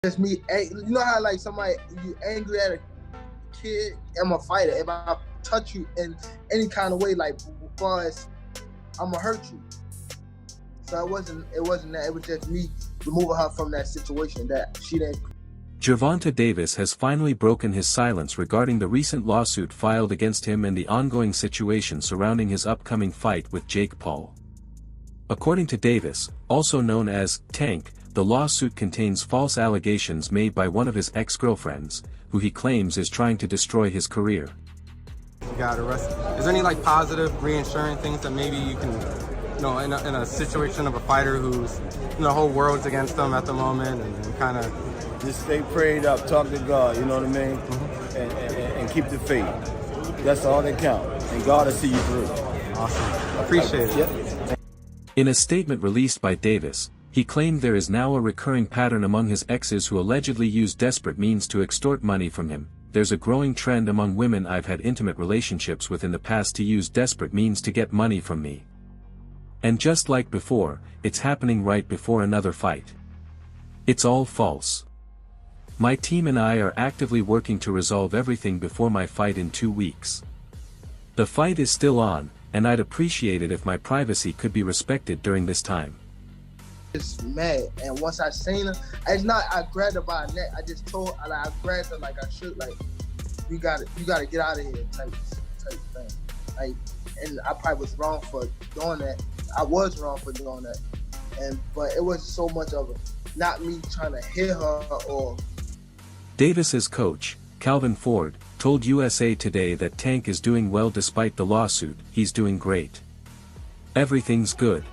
Just me, you know how like somebody you angry at a kid. I'm a fighter. If I touch you in any kind of way, like as far as I'm gonna hurt you. So it wasn't that. It was just me removing her from that situation that she didn't. Gervonta Davis has finally broken his silence regarding the recent lawsuit filed against him and the ongoing situation surrounding his upcoming fight with Jake Paul. According to Davis, also known as Tank, the lawsuit contains false allegations made by one of his ex-girlfriends, who he claims is trying to destroy his career. Got arrested. Is there any like positive reassuring things that maybe you can, in a situation of a fighter who's, the whole world's against them at the moment, and kind of just stay prayed up, talk to God, you know what I mean, and keep the faith. That's all that counts, and God will see you through. Awesome, appreciate it. Yep. In a statement released by Davis, he claimed there is now a recurring pattern among his exes who allegedly use desperate means to extort money from him. There's a growing trend among women I've had intimate relationships with in the past to use desperate means to get money from me. And just like before, it's happening right before another fight. It's all false. My team and I are actively working to resolve everything before my fight in 2 weeks. The fight is still on, and I'd appreciate it if my privacy could be respected during this time. Just mad, and once I seen her, I grabbed her by her neck. I just told her, I grabbed her like I should, like you gotta get out of here type thing. Like, and I probably was wrong for doing that. I was wrong for doing that, but it was so much of not me trying to hit her or. Davis's coach, Calvin Ford, told USA Today that Tank is doing well despite the lawsuit. He's doing great. Everything's good.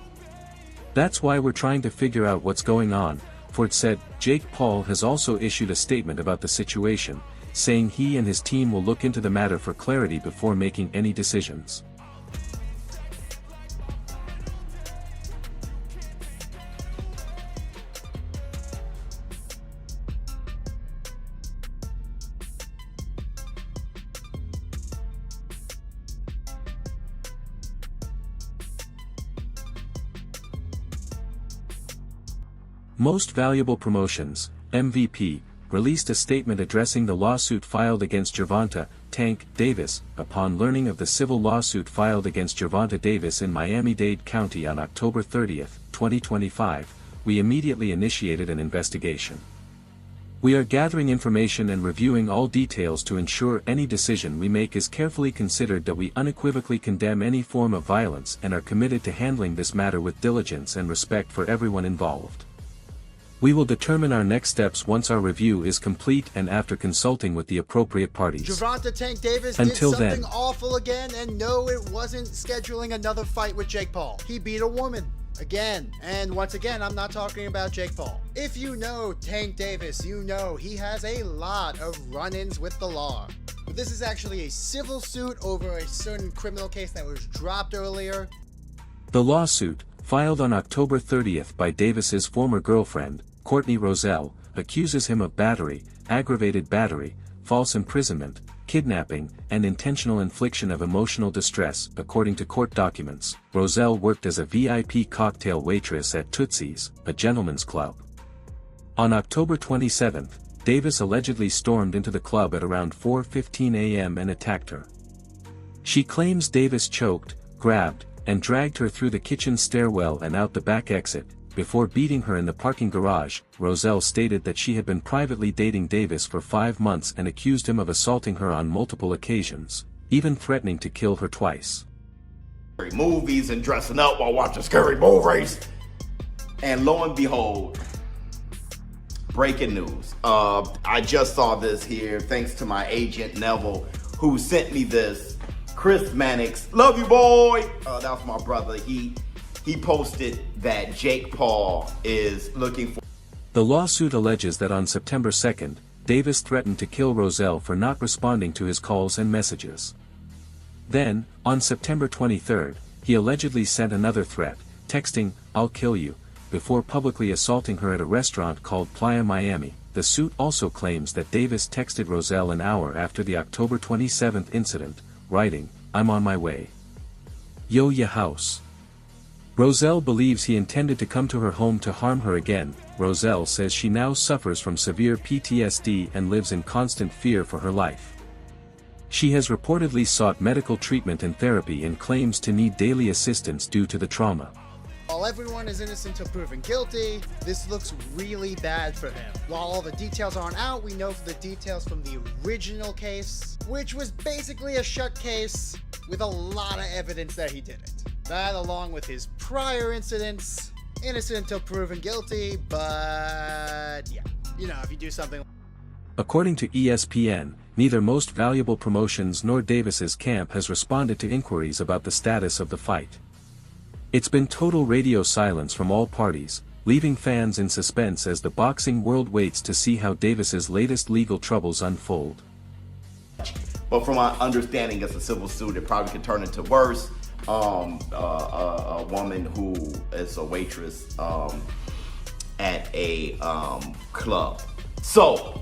That's why we're trying to figure out what's going on, Ford said. Jake Paul has also issued a statement about the situation, saying he and his team will look into the matter for clarity before making any decisions. Most Valuable Promotions, MVP, released a statement addressing the lawsuit filed against Gervonta "Tank" Davis. Upon learning of the civil lawsuit filed against Gervonta Davis in Miami-Dade County on October 30, 2025, we immediately initiated an investigation. We are gathering information and reviewing all details to ensure any decision we make is carefully considered, that we unequivocally condemn any form of violence and are committed to handling this matter with diligence and respect for everyone involved. We will determine our next steps once our review is complete and after consulting with the appropriate parties. Gervonta "Tank" Davis Until did something then, awful again, and no, it wasn't scheduling another fight with Jake Paul. He beat a woman. Again. And once again, I'm not talking about Jake Paul. If you know Tank Davis, you know he has a lot of run-ins with the law. But this is actually a civil suit over a certain criminal case that was dropped earlier. The lawsuit, filed on October 30th by Davis's former girlfriend, Courtney Roselle, accuses him of battery, aggravated battery, false imprisonment, kidnapping, and intentional infliction of emotional distress. According to court documents, Roselle worked as a VIP cocktail waitress at Tootsie's, a gentleman's club. On October 27th, Davis allegedly stormed into the club at around 4:15 a.m. and attacked her. She claims Davis choked, grabbed, and dragged her through the kitchen stairwell and out the back exit. Before beating her in the parking garage, Roselle stated that she had been privately dating Davis for 5 months and accused him of assaulting her on multiple occasions, even threatening to kill her twice. Movies and dressing up while watching scary movies. And lo and behold, breaking news. I just saw this here thanks to my agent Neville, who sent me this. Chris Mannix, love you boy. That was my brother. He posted that Jake Paul is looking for. The lawsuit alleges that on September 2nd, Davis threatened to kill Roselle for not responding to his calls and messages. Then, on September 23rd, he allegedly sent another threat, texting, "I'll kill you," before publicly assaulting her at a restaurant called Playa Miami. The suit also claims that Davis texted Roselle an hour after the October 27th incident, writing, "I'm on my way. Yo ya house." Roselle believes he intended to come to her home to harm her again. Roselle says she now suffers from severe PTSD and lives in constant fear for her life. She has reportedly sought medical treatment and therapy and claims to need daily assistance due to the trauma. While everyone is innocent until proven guilty, this looks really bad for him. While all the details aren't out, we know the details from the original case, which was basically a shut case with a lot of evidence that he did it. That, along with his prior incidents, innocent until proven guilty, but yeah. You know, if you do something... According to ESPN, neither Most Valuable Promotions nor Davis's camp has responded to inquiries about the status of the fight. It's been total radio silence from all parties, leaving fans in suspense as the boxing world waits to see how Davis's latest legal troubles unfold. But from my understanding, it's a civil suit. It probably could turn into worse. A woman who is a waitress at a club. So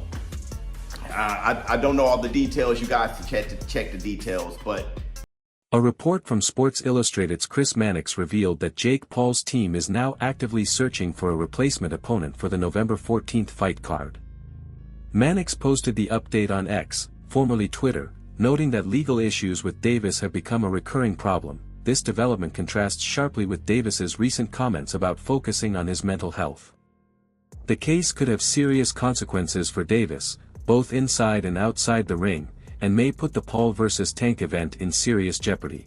I don't know all the details. You guys can check the details, but. A report from Sports Illustrated's Chris Mannix revealed that Jake Paul's team is now actively searching for a replacement opponent for the November 14th fight card. Mannix posted the update on X, formerly Twitter, noting that legal issues with Davis have become a recurring problem. This development contrasts sharply with Davis's recent comments about focusing on his mental health. The case could have serious consequences for Davis, both inside and outside the ring, and may put the Paul vs. Tank event in serious jeopardy.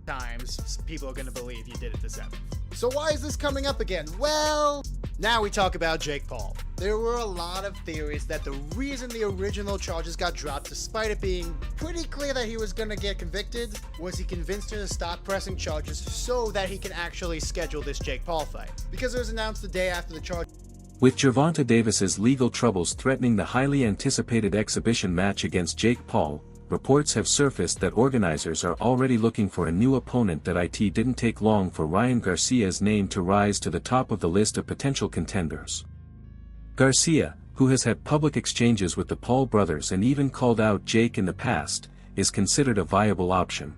Times people are going to believe you did it the 7th. So why is this coming up again? Well, now we talk about Jake Paul. There were a lot of theories that the reason the original charges got dropped, despite it being pretty clear that he was going to get convicted, was he convinced her to stop pressing charges so that he can actually schedule this Jake Paul fight. Because it was announced the day after the charge. With Gervonta Davis's legal troubles threatening the highly anticipated exhibition match against Jake Paul, reports have surfaced that organizers are already looking for a new opponent. That it didn't take long for Ryan Garcia's name to rise to the top of the list of potential contenders. Garcia, who has had public exchanges with the Paul brothers and even called out Jake in the past, is considered a viable option.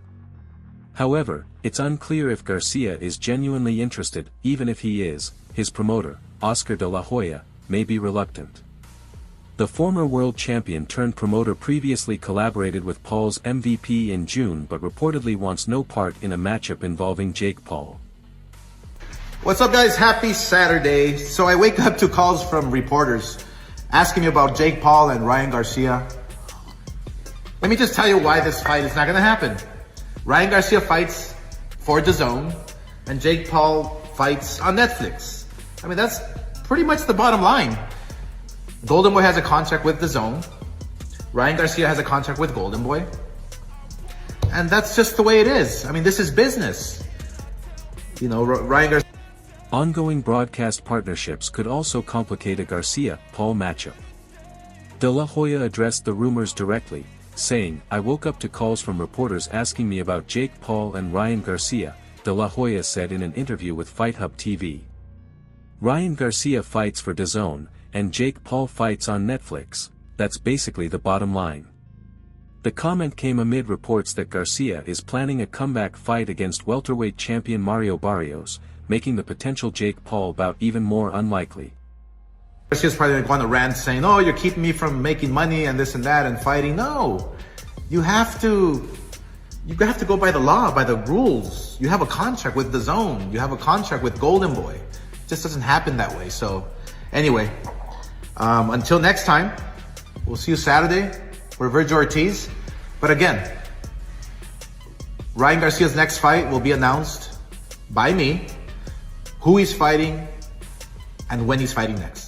However, it's unclear if Garcia is genuinely interested. Even if he is, his promoter, Oscar de la Hoya, may be reluctant. The former world champion turned promoter previously collaborated with Paul's MVP in June but reportedly wants no part in a matchup involving Jake Paul. What's up, guys? Happy Saturday. So I wake up to calls from reporters asking me about Jake Paul and Ryan Garcia. Let me just tell you why this fight is not going to happen. Ryan Garcia fights for DAZN and Jake Paul fights on Netflix. I mean, that's pretty much the bottom line. Golden Boy has a contract with DAZN. Ryan Garcia has a contract with Golden Boy. And that's just the way it is. I mean, this is business. You know, Ryan Garcia... Ongoing broadcast partnerships could also complicate a Garcia-Paul matchup. De La Hoya addressed the rumors directly, saying, "I woke up to calls from reporters asking me about Jake Paul and Ryan Garcia," De La Hoya said in an interview with FightHub TV. Ryan Garcia fights for DAZN, and Jake Paul fights on Netflix. That's basically the bottom line. The comment came amid reports that Garcia is planning a comeback fight against welterweight champion Mario Barrios, making the potential Jake Paul bout even more unlikely. Garcia's probably going to rant saying, "Oh, you're keeping me from making money and this and that and fighting." No, you have to go by the law, by the rules. You have a contract with DAZN. You have a contract with Golden Boy. It just doesn't happen that way. So anyway, until next time, we'll see you Saturday for Virgil Ortiz. But again, Ryan Garcia's next fight will be announced by me, who he's fighting and when he's fighting next.